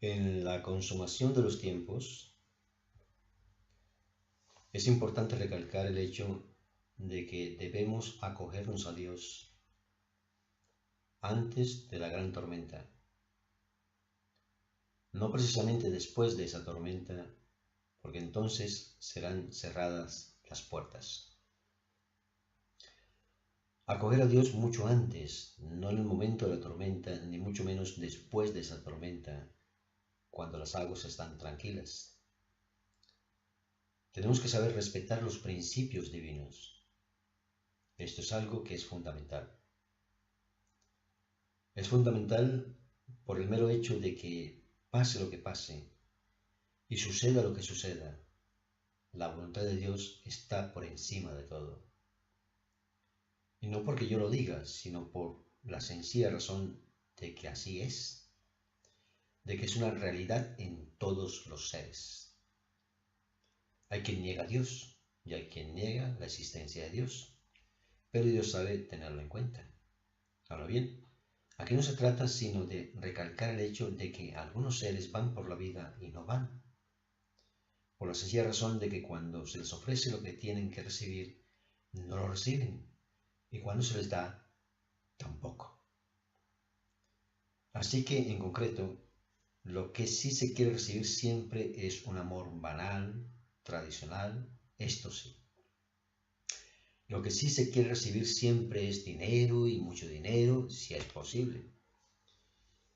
En la consumación de los tiempos, es importante recalcar el hecho de que debemos acogernos a Dios antes de la gran tormenta, no precisamente después de esa tormenta, porque entonces serán cerradas las puertas. Acoger a Dios mucho antes, no en el momento de la tormenta, ni mucho menos después de esa tormenta, cuando las aguas están tranquilas. Tenemos que saber respetar los principios divinos. Esto es algo que es fundamental. Es fundamental por el mero hecho de que pase lo que pase y suceda lo que suceda, la voluntad de Dios está por encima de todo. Y no porque yo lo diga, sino por la sencilla razón de que así es, de que es una realidad en todos los seres. Hay quien niega a Dios y hay quien niega la existencia de Dios, pero Dios sabe tenerlo en cuenta. Ahora bien, aquí no se trata sino de recalcar el hecho de que algunos seres van por la vida y no van, por la sencilla razón de que cuando se les ofrece lo que tienen que recibir, no lo reciben, y cuando se les da, tampoco. Así que, en concreto, lo que sí se quiere recibir siempre es un amor banal, tradicional, esto sí. Lo que sí se quiere recibir siempre es dinero y mucho dinero, si es posible.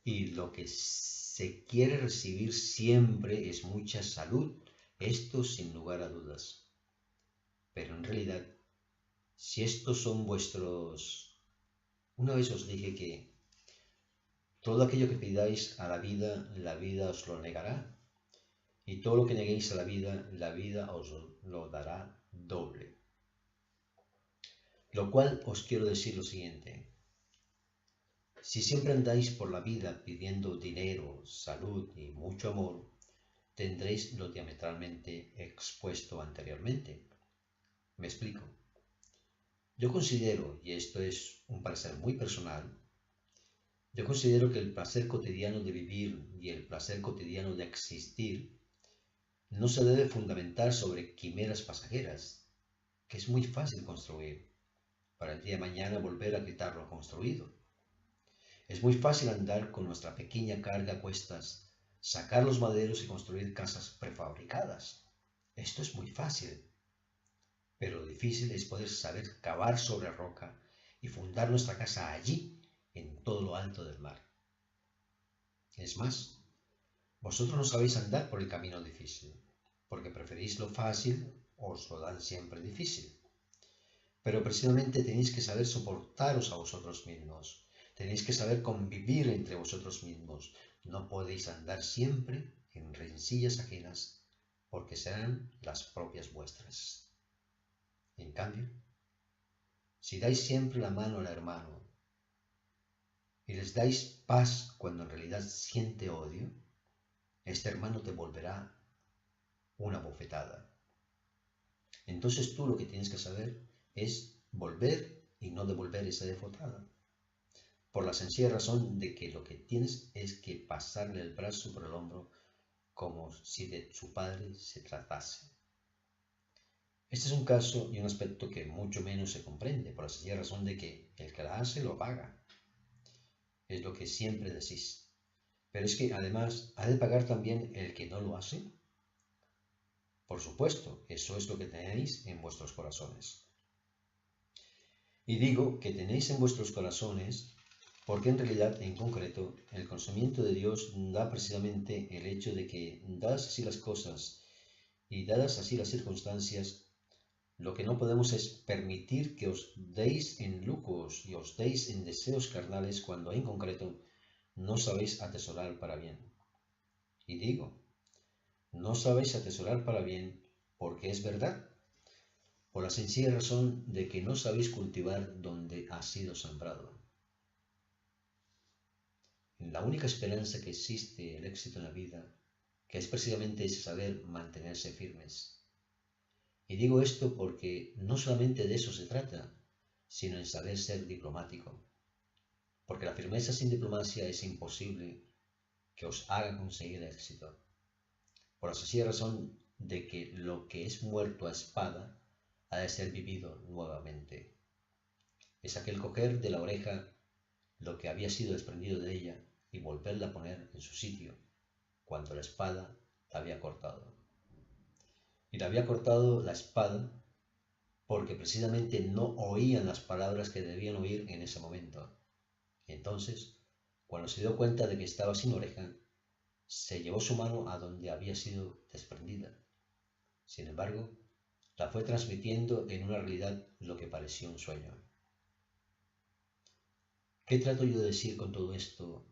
Y lo que se quiere recibir siempre es mucha salud, esto sin lugar a dudas. Pero en realidad, si estos son vuestros... Una vez os dije que todo aquello que pidáis a la vida os lo negará. Y todo lo que neguéis a la vida os lo dará doble. Lo cual os quiero decir lo siguiente. Si siempre andáis por la vida pidiendo dinero, salud y mucho amor, tendréis lo diametralmente expuesto anteriormente. Me explico. Yo considero, y esto es un parecer muy personal, yo considero que el placer cotidiano de vivir y el placer cotidiano de existir no se debe fundamentar sobre quimeras pasajeras, que es muy fácil construir, para el día de mañana volver a quitarlo construido. Es muy fácil andar con nuestra pequeña carga a cuestas, sacar los maderos y construir casas prefabricadas. Esto es muy fácil, pero lo difícil es poder saber cavar sobre roca y fundar nuestra casa allí, en todo lo alto del mar. Es más, vosotros no sabéis andar por el camino difícil, porque preferís lo fácil o os lo dan siempre difícil. Pero precisamente tenéis que saber soportaros a vosotros mismos, tenéis que saber convivir entre vosotros mismos, no podéis andar siempre en rencillas ajenas, porque serán las propias vuestras. En cambio, si dais siempre la mano al hermano y les dais paz cuando en realidad siente odio, este hermano te volverá una bofetada. Entonces tú lo que tienes que saber es volver y no devolver esa bofetada. Por la sencilla razón de que lo que tienes es que pasarle el brazo por el hombro como si de su padre se tratase. Este es un caso y un aspecto que mucho menos se comprende, por la sencilla razón de que el que la hace lo paga. Es lo que siempre decís. Pero es que además, ¿ha de pagar también el que no lo hace? Por supuesto, eso es lo que tenéis en vuestros corazones. Y digo que tenéis en vuestros corazones porque en realidad, en concreto, el conocimiento de Dios da precisamente el hecho de que, dadas así las cosas y dadas así las circunstancias, lo que no podemos es permitir que os deis en lucros y os deis en deseos carnales cuando en concreto no sabéis atesorar para bien. Y digo, no sabéis atesorar para bien porque es verdad, por la sencilla razón de que no sabéis cultivar donde ha sido sembrado. La única esperanza que existe el éxito en la vida, que es precisamente ese saber mantenerse firmes. Y digo esto porque no solamente de eso se trata, sino en saber ser diplomático. Porque la firmeza sin diplomacia es imposible que os haga conseguir el éxito. Por la sencilla razón de que lo que es muerto a espada ha de ser vivido nuevamente. Es aquel coger de la oreja lo que había sido desprendido de ella y volverla a poner en su sitio, cuando la espada la había cortado. Y la había cortado la espada porque precisamente no oían las palabras que debían oír en ese momento. Entonces, cuando se dio cuenta de que estaba sin oreja, se llevó su mano a donde había sido desprendida. Sin embargo, la fue transmitiendo en una realidad lo que parecía un sueño. ¿Qué trato yo de decir con todo esto?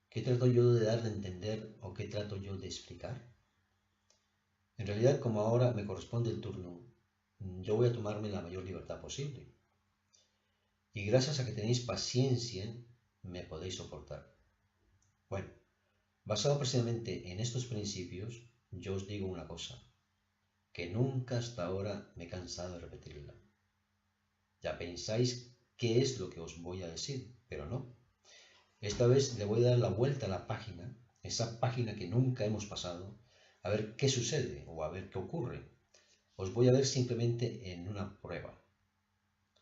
¿Qué trato yo de dar de entender o qué trato yo de explicar? En realidad, como ahora me corresponde el turno, yo voy a tomarme la mayor libertad posible. Y gracias a que tenéis paciencia, me podéis soportar. Bueno, basado precisamente en estos principios, yo os digo una cosa, que nunca hasta ahora me he cansado de repetirla. Ya pensáis qué es lo que os voy a decir, pero no. Esta vez le voy a dar la vuelta a la página, esa página que nunca hemos pasado, a ver qué sucede o a ver qué ocurre. Os voy a ver simplemente en una prueba.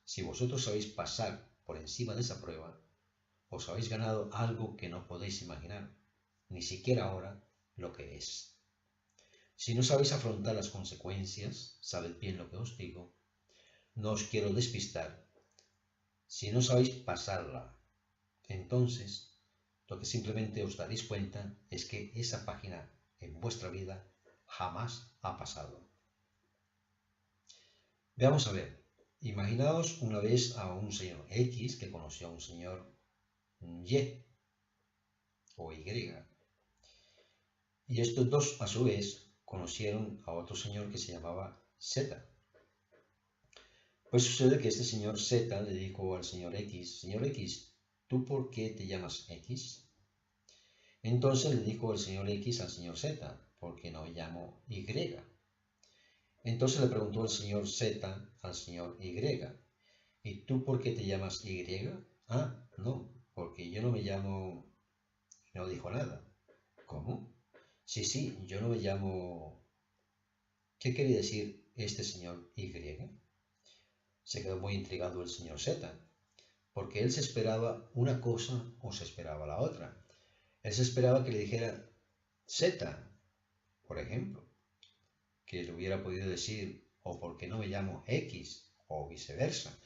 Si vosotros sabéis pasar por encima de esa prueba, os habéis ganado algo que no podéis imaginar, ni siquiera ahora lo que es. Si no sabéis afrontar las consecuencias, sabed bien lo que os digo, no os quiero despistar. Si no sabéis pasarla, entonces lo que simplemente os daréis cuenta es que esa página en vuestra vida jamás ha pasado. Veamos a ver, imaginaos una vez a un señor X que conoció a un señor Y o Y. Y estos dos, a su vez, conocieron a otro señor que se llamaba Z. Pues sucede que este señor Z le dijo al señor X, señor X, ¿tú por qué te llamas X? Entonces le dijo el señor X al señor Z, ¿por qué no me llamo Y? Entonces le preguntó el señor Z al señor Y, ¿y tú por qué te llamas Y? Ah, no, porque yo no me llamo... No dijo nada. ¿Cómo? Sí, yo no me llamo... ¿Qué quería decir este señor Y? Se quedó muy intrigado el señor Z, porque él se esperaba una cosa o se esperaba la otra. Él se esperaba que le dijera Z, por ejemplo, que le hubiera podido decir o porque no me llamo X o viceversa,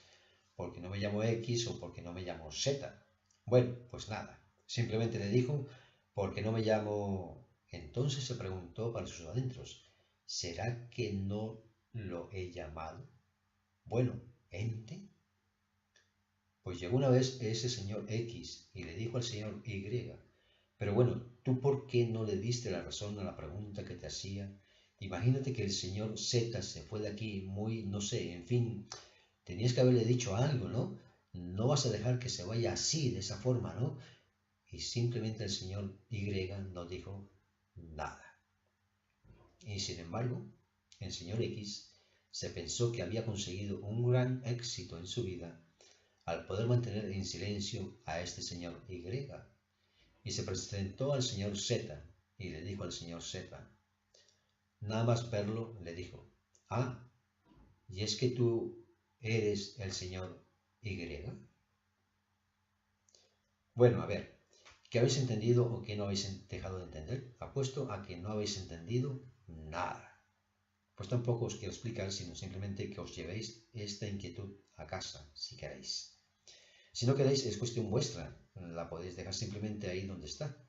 porque no me llamo X o porque no me llamo Z. Bueno, pues nada, simplemente le dijo porque no me llamo... Entonces se preguntó para sus adentros, ¿será que no lo he llamado? Bueno, ente. Pues llegó una vez ese señor X y le dijo al señor Y, pero bueno, ¿tú por qué no le diste la razón a la pregunta que te hacía? Imagínate que el señor Z se fue de aquí muy, no sé, en fin, tenías que haberle dicho algo, ¿no? No vas a dejar que se vaya así, de esa forma, ¿no? Y simplemente el señor Y no dijo nada. Y sin embargo, el señor X se pensó que había conseguido un gran éxito en su vida al poder mantener en silencio a este señor Y. Y se presentó al señor Z y le dijo al señor Z, nada más verlo, le dijo, ah, ¿y es que tú eres el señor Y? Bueno, a ver, ¿qué habéis entendido o qué no habéis dejado de entender? Apuesto a que no habéis entendido nada. Pues tampoco os quiero explicar, sino simplemente que os llevéis esta inquietud a casa, si queréis. Si no queréis, es cuestión vuestra, la podéis dejar simplemente ahí donde está.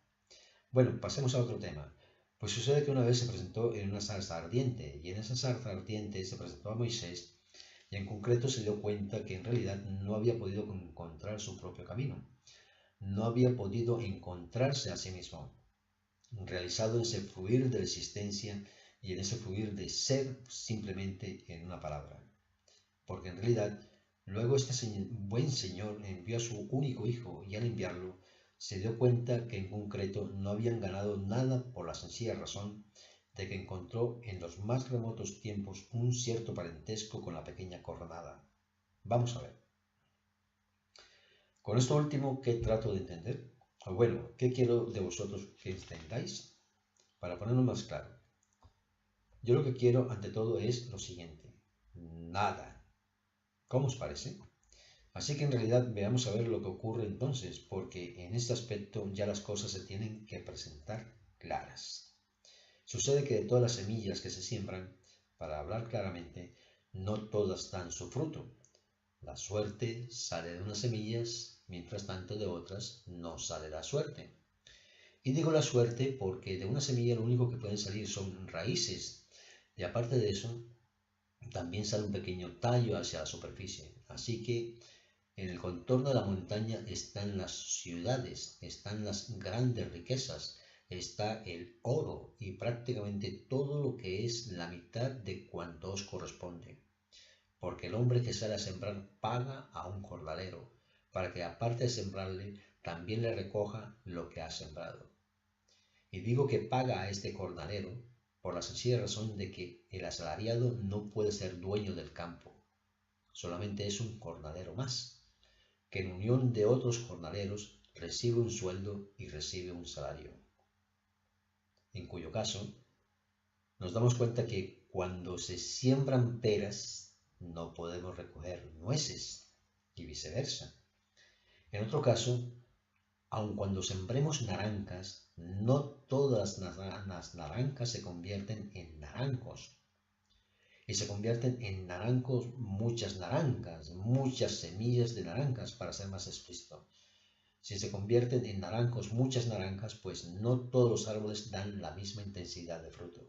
Bueno, pasemos a otro tema. Pues sucede que una vez se presentó en una zarza ardiente, y en esa zarza ardiente se presentó a Moisés, y en concreto se dio cuenta que en realidad no había podido encontrar su propio camino. No había podido encontrarse a sí mismo, realizado en ese fluir de la existencia y en ese fluir de ser simplemente en una palabra. Porque en realidad, luego este buen Señor envió a su único hijo y al enviarlo, se dio cuenta que en concreto no habían ganado nada por la sencilla razón de que encontró en los más remotos tiempos un cierto parentesco con la pequeña cornada. Vamos a ver. Con esto último, ¿qué trato de entender? Bueno, ¿qué quiero de vosotros que entendáis? Para ponerlo más claro, yo lo que quiero ante todo es lo siguiente, nada. ¿Cómo os parece? Así que en realidad veamos a ver lo que ocurre entonces, porque en este aspecto ya las cosas se tienen que presentar claras. Sucede que de todas las semillas que se siembran, para hablar claramente, no todas dan su fruto. La suerte sale de unas semillas, mientras tanto de otras no sale la suerte. Y digo la suerte porque de una semilla lo único que pueden salir son raíces. Y aparte de eso, también sale un pequeño tallo hacia la superficie. Así que en el contorno de la montaña están las ciudades, están las grandes riquezas, está el oro y prácticamente todo lo que es la mitad de cuanto os corresponde. Porque el hombre que sale a sembrar paga a un jornalero, para que aparte de sembrarle, también le recoja lo que ha sembrado. Y digo que paga a este jornalero por la sencilla razón de que el asalariado no puede ser dueño del campo, solamente es un jornalero más, que en unión de otros jornaleros recibe un sueldo y recibe un salario. En cuyo caso, nos damos cuenta que cuando se siembran peras, no podemos recoger nueces y viceversa. En otro caso, aun cuando sembremos naranjas, no todas las naranjas se convierten en naranjos. Y se convierten en naranjos muchas naranjas, muchas semillas de naranjas, para ser más explícito. Si se convierten en naranjos muchas naranjas, pues no todos los árboles dan la misma intensidad de fruto.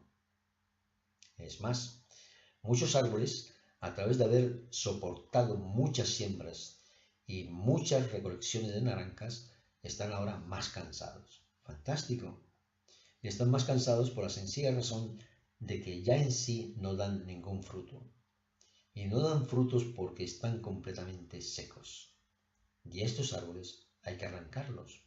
Es más, muchos árboles, a través de haber soportado muchas siembras y muchas recolecciones de naranjas, están ahora más cansados. Fantástico. Y están más cansados por la sencilla razón de que ya en sí no dan ningún fruto. Y no dan frutos porque están completamente secos. Y estos árboles hay que arrancarlos,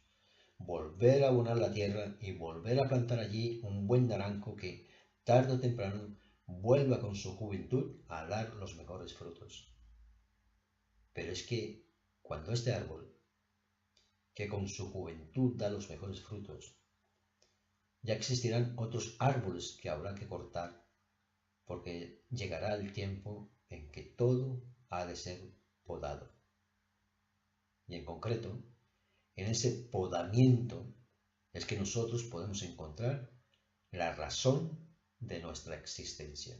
volver a abonar la tierra y volver a plantar allí un buen naranjo que tarde o temprano vuelva con su juventud a dar los mejores frutos. Pero es que cuando este árbol, que con su juventud da los mejores frutos, ya existirán otros árboles que habrá que cortar, porque llegará el tiempo en que todo ha de ser podado. Y en concreto, en ese podamiento es que nosotros podemos encontrar la razón de nuestra existencia.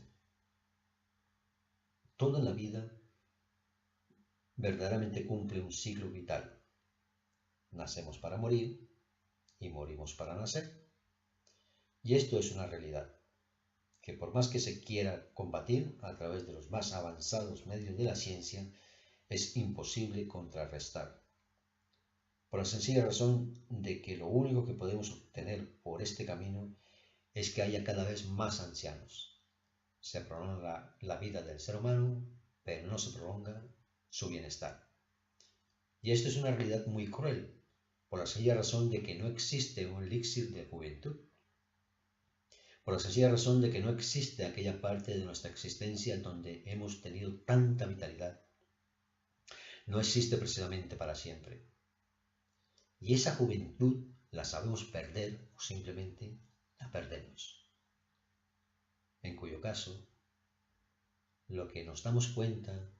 Toda la vida verdaderamente cumple un ciclo vital. Nacemos para morir y morimos para nacer. Y esto es una realidad que por más que se quiera combatir a través de los más avanzados medios de la ciencia, es imposible contrarrestar. Por la sencilla razón de que lo único que podemos obtener por este camino es que haya cada vez más ancianos. Se prolonga la vida del ser humano, pero no se prolonga su bienestar. Y esto es una realidad muy cruel, por la sencilla razón de que no existe un elixir de juventud, por la sencilla razón de que no existe aquella parte de nuestra existencia donde hemos tenido tanta vitalidad. No existe precisamente para siempre. Y esa juventud la sabemos perder o simplemente la perdemos. En cuyo caso, lo que nos damos cuenta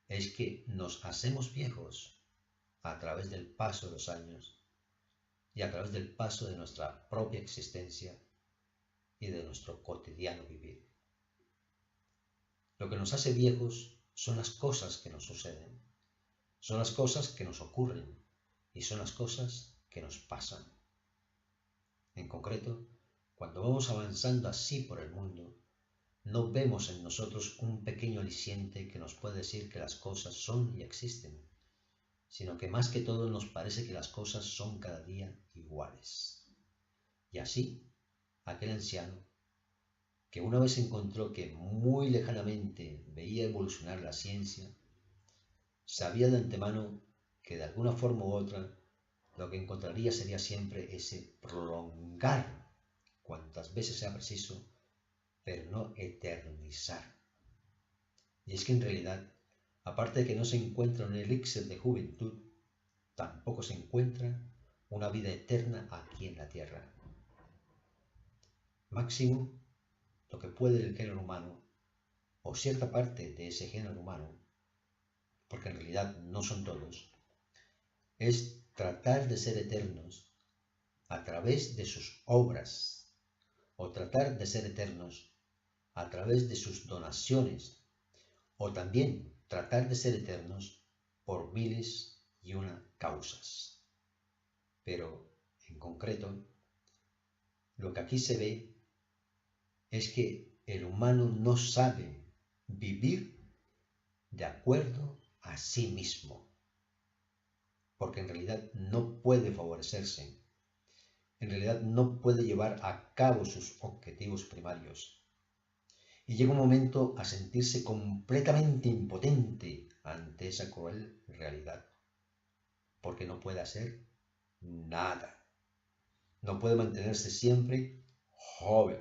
es que nos hacemos viejos a través del paso de los años y a través del paso de nuestra propia existencia y de nuestro cotidiano vivir. Lo que nos hace viejos son las cosas que nos suceden, son las cosas que nos ocurren y son las cosas que nos pasan. En concreto, cuando vamos avanzando así por el mundo, no vemos en nosotros un pequeño aliciente que nos puede decir que las cosas son y existen, sino que más que todo nos parece que las cosas son cada día iguales. Y así, aquel anciano, que una vez encontró que muy lejanamente veía evolucionar la ciencia, sabía de antemano que de alguna forma u otra lo que encontraría sería siempre ese prolongar cuantas veces sea preciso, pero no eternizar. Y es que en realidad, aparte de que no se encuentra un elixir de juventud, tampoco se encuentra una vida eterna aquí en la tierra. Máximo, lo que puede el género humano, o cierta parte de ese género humano, porque en realidad no son todos, es tratar de ser eternos a través de sus obras, o tratar de ser eternos a través de sus donaciones, o también tratar de ser eternos por miles y una causas. Pero, en concreto, lo que aquí se ve es que el humano no sabe vivir de acuerdo a sí mismo, porque en realidad no puede favorecerse, en realidad no puede llevar a cabo sus objetivos primarios. Y llega un momento a sentirse completamente impotente ante esa cruel realidad, porque no puede hacer nada. No puede mantenerse siempre joven.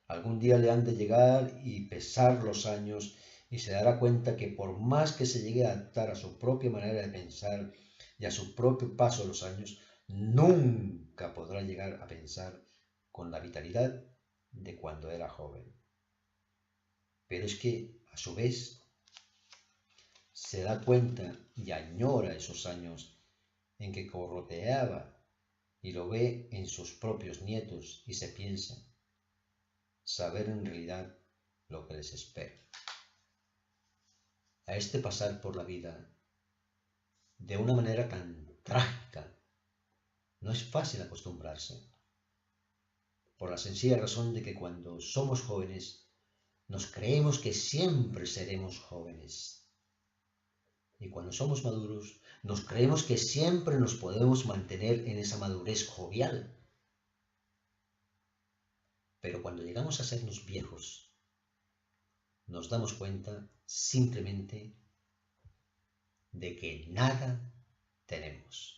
Algún día le han de llegar y pesar los años y se dará cuenta que por más que se llegue a adaptar a su propia manera de pensar y a su propio paso de los años, nunca podrá llegar a pensar con la vitalidad de cuando era joven. Pero es que, a su vez, se da cuenta y añora esos años en que corroteaba y lo ve en sus propios nietos y se piensa saber en realidad lo que les espera. A este pasar por la vida de una manera tan trágica, no es fácil acostumbrarse, por la sencilla razón de que cuando somos jóvenes nos creemos que siempre seremos jóvenes. Y cuando somos maduros, nos creemos que siempre nos podemos mantener en esa madurez jovial. Pero cuando llegamos a sernos viejos, nos damos cuenta simplemente de que nada tenemos.